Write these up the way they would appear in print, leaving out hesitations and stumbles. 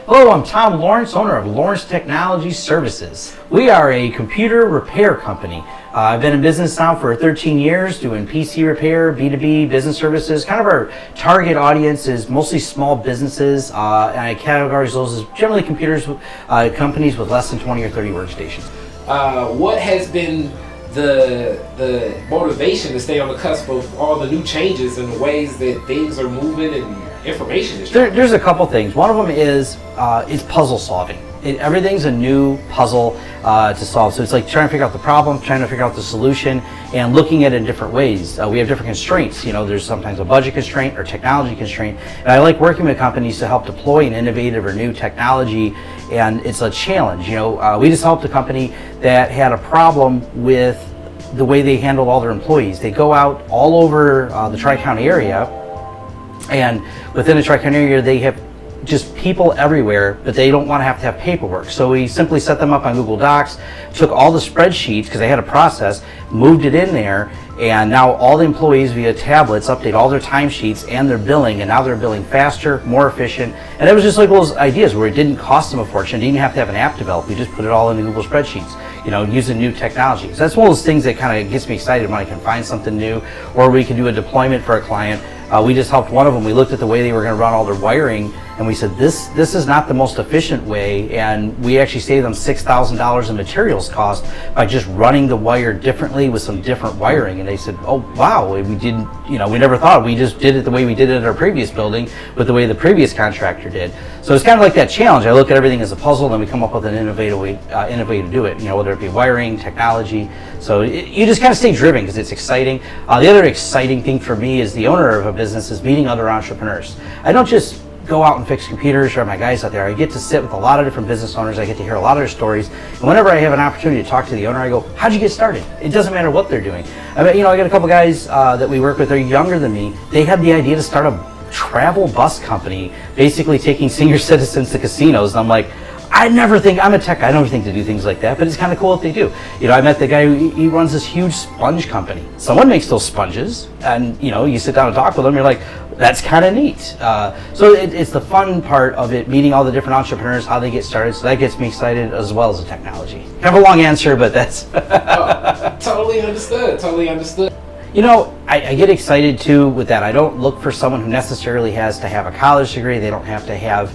Hello, I'm Tom Lawrence, owner of Lawrence Technology Services. We are a computer repair company. I've been in business now for 13 years doing PC repair, B2B, business services. Kind of our target audience is mostly small businesses, and I categorize those as generally companies with less than 20 or 30 workstations. What has been the motivation to stay on the cusp of all the new changes and the ways that things are moving and information is There's a couple things. One of them is puzzle solving. Everything's a new puzzle to solve. So it's like trying to figure out the problem, trying to figure out the solution, and looking at it in different ways. We have different constraints. There's sometimes a budget constraint or technology constraint. And I like working with companies to help deploy an innovative or new technology, and it's a challenge. We just helped a company that had a problem with the way they handled all their employees. They go out all over the Tri-County area, and within the Tri-County area, they have just people everywhere, but they don't want to have paperwork. So we simply set them up on Google Docs, took all the spreadsheets, because they had a process, moved it in there, and now all the employees via tablets update all their timesheets and their billing, and now they're billing faster, more efficient. And it was just like those ideas where it didn't cost them a fortune. They didn't have to have an app developed. We just put it all into Google spreadsheets, using new technology. So that's one of those things that kind of gets me excited when I can find something new, or we can do a deployment for a client. We just helped one of them. We looked at the way they were going to run all their wiring, and we said, this is not the most efficient way, and we actually saved them $6,000 in materials cost by just running the wire differently with some different wiring. And they said, oh wow, we didn't, we never thought. We just did it the way we did it at our previous building with the way the previous contractor did. So it's kind of like that challenge. I look at everything as a puzzle, and then we come up with an innovative way to do it, whether it be wiring, technology. So you just kind of stay driven because it's exciting. The other exciting thing for me as the owner of a business is meeting other entrepreneurs. I don't just go out and fix computers or my guys out there. I get to sit with a lot of different business owners. I get to hear a lot of their stories. And whenever I have an opportunity to talk to the owner, I go, how'd you get started? It doesn't matter what they're doing. I got a couple guys that we work with. They're younger than me. They had the idea to start a travel bus company, basically taking senior citizens to casinos. And I'm like, I'm a tech guy. I don't think to do things like that, but it's kind of cool if they do. I met the guy he runs this huge sponge company. Someone makes those sponges, and you sit down and talk with them. You're like, that's kind of neat. So it's the fun part of it, meeting all the different entrepreneurs, how they get started. So that gets me excited as well as the technology. Kind of a long answer, but that's Totally understood. I get excited too with that. I don't look for someone who necessarily has to have a college degree. They don't have to have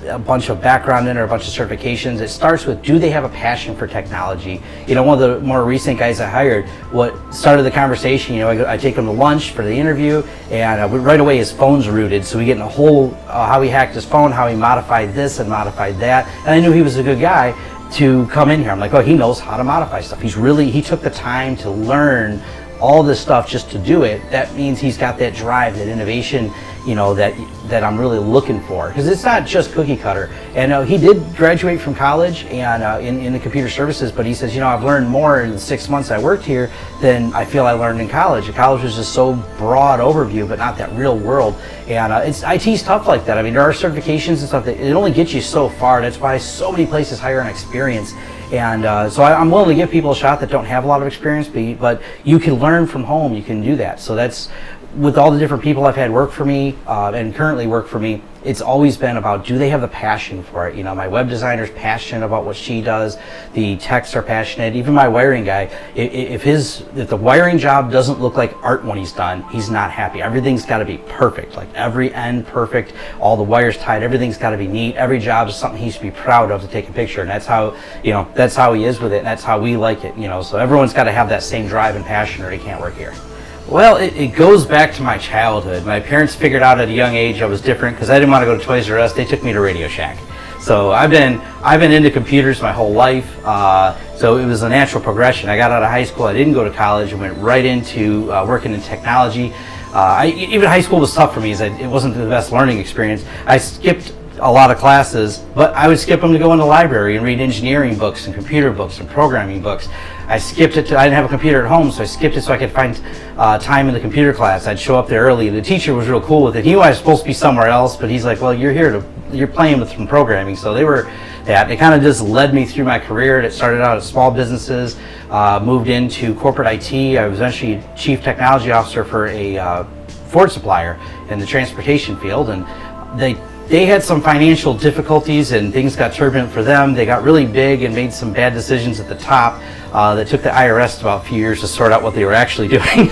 a bunch of background in or a bunch of certifications. It starts with, do they have a passion for technology? One of the more recent guys I hired, what started the conversation, I take him to lunch for the interview, and right away his phone's rooted, so we get in a whole, how he hacked his phone, how he modified this and modified that, and I knew he was a good guy to come in here. I'm like, oh, he knows how to modify stuff. He took the time to learn all this stuff just to do it. That means he's got that drive, that innovation, that I'm really looking for, because it's not just cookie cutter. And he did graduate from college and in the computer services, but he says, I've learned more in the 6 months I worked here than I feel I learned in college. College was just so broad overview, but not that real world. And IT's tough like that. There are certifications and stuff that it only gets you so far. That's why so many places hire on experience. And so I'm willing to give people a shot that don't have a lot of experience, but you can learn from home. You can do that. So that's, with all the different people I've had work for me and currently work for me, it's always been about, do they have the passion for it? My web designer's passionate about what she does. The techs are passionate. Even my wiring guy, if the wiring job doesn't look like art when he's done, he's not happy. Everything's got to be perfect, like every end perfect, all the wires tied, everything's got to be neat. Every job is something he should be proud of to take a picture, and that's how he is with it, and that's how we like it. So everyone's got to have that same drive and passion, or they can't work here. Well, it goes back to my childhood. My parents figured out at a young age I was different because I didn't want to go to Toys R Us. They took me to Radio Shack. So I've been into computers my whole life. So it was a natural progression. I got out of high school. I didn't go to college. I went right into working in technology. Even high school was tough for me. It wasn't the best learning experience. I skipped a lot of classes, but I would skip them to go in the library and read engineering books and computer books and programming books. I skipped it. I didn't have a computer at home, so I skipped it so I could find time in the computer class. I'd show up there early. The teacher was real cool with it. He knew I was supposed to be somewhere else, but he's like, well, you're playing with some programming. So they were that. It kind of just led me through my career. It started out at small businesses, moved into corporate IT. I was eventually chief technology officer for a Ford supplier in the transportation field, and they had some financial difficulties and things got turbulent for them. They got really big and made some bad decisions at the top that took the IRS about a few years to sort out what they were actually doing.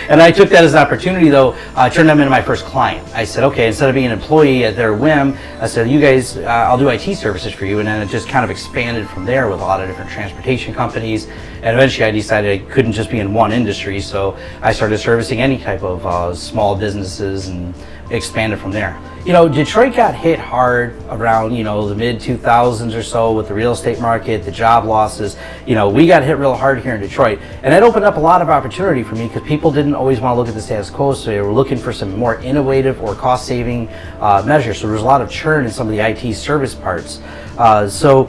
And I took that as an opportunity, though. I turned them into my first client. I said, okay, instead of being an employee at their whim, I said, you guys, I'll do IT services for you. And then it just kind of expanded from there with a lot of different transportation companies. And eventually I decided I couldn't just be in one industry, so I started servicing any type of small businesses and expanded from there. You know, Detroit got hit hard around, you know, the mid 2000s or so with the real estate market, the job losses. You know, we got hit real hard here in Detroit, and that opened up a lot of opportunity for me because people didn't always want to look at the status quo, so they were looking for some more innovative or cost-saving measures. So there was a lot of churn in some of the IT service parts. So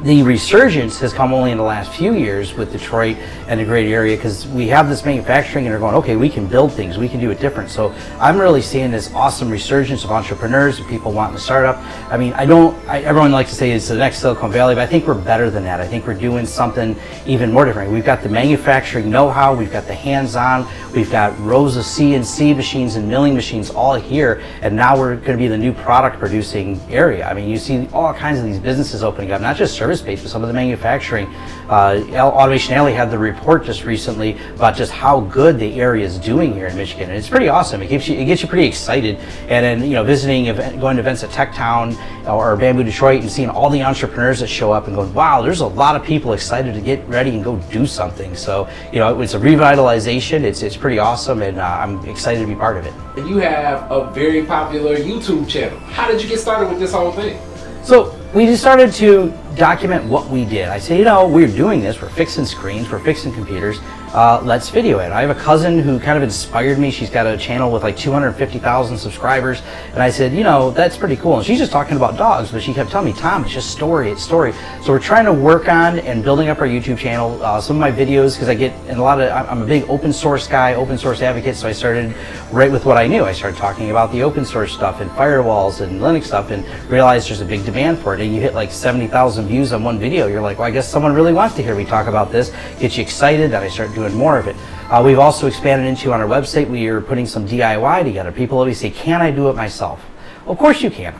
the resurgence has come only in the last few years with Detroit and the great area because we have this manufacturing and they're going, okay, we can build things, we can do it different. So I'm really seeing this awesome resurgence of entrepreneurs and people wanting to start up. I mean, everyone likes to say it's the next Silicon Valley, but I think we're better than that. I think we're doing something even more different. We've got the manufacturing know-how, we've got the hands-on, we've got rows of CNC machines and milling machines all here, and now we're going to be the new product producing area. I mean, you see all kinds of these businesses opening up, not just service space, but some of the manufacturing. Automation Alley had the report just recently about just how good the area is doing here in Michigan, and it's pretty awesome. It gets you pretty excited. And then, you know, going to events at Tech Town or Bamboo Detroit and seeing all the entrepreneurs that show up and going, wow, there's a lot of people excited to get ready and go do something. So, you know, it's a revitalization. It's pretty awesome, and I'm excited to be part of it. And you have a very popular YouTube channel. How did you get started with this whole thing? So we just started to document what we did. I said, you know, we're doing this, we're fixing screens, we're fixing computers, let's video it. I have a cousin who kind of inspired me. She's got a channel with like 250,000 subscribers, and I said, you know, that's pretty cool. And she's just talking about dogs, but she kept telling me, Tom, it's just story, it's story. So we're trying to work on and building up our YouTube channel. Some of my videos, because I get in I'm a big open source guy, open source advocate, so I started right with what I knew. I started talking about the open source stuff and firewalls and Linux stuff, and realized there's a big demand for it. And you hit like 70,000 views on one video, you're like, well, I guess someone really wants to hear me talk about this. Get you excited, then I start doing more of it. We've also expanded into, on our website, we are putting some DIY together. People always say, can I do it myself? Well, of course you can.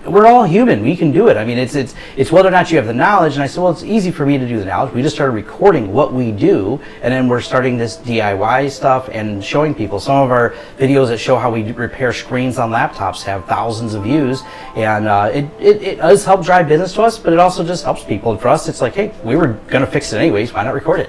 We're all human, we can do it. I mean, it's whether or not you have the knowledge. And I said, well, it's easy for me to do the knowledge. We just started recording what we do, and then we're starting this DIY stuff and showing people. Some of our videos that show how we repair screens on laptops have thousands of views, and it does help drive business to us, but it also just helps people. And for us, it's like, hey, we were gonna fix it anyways, why not record it?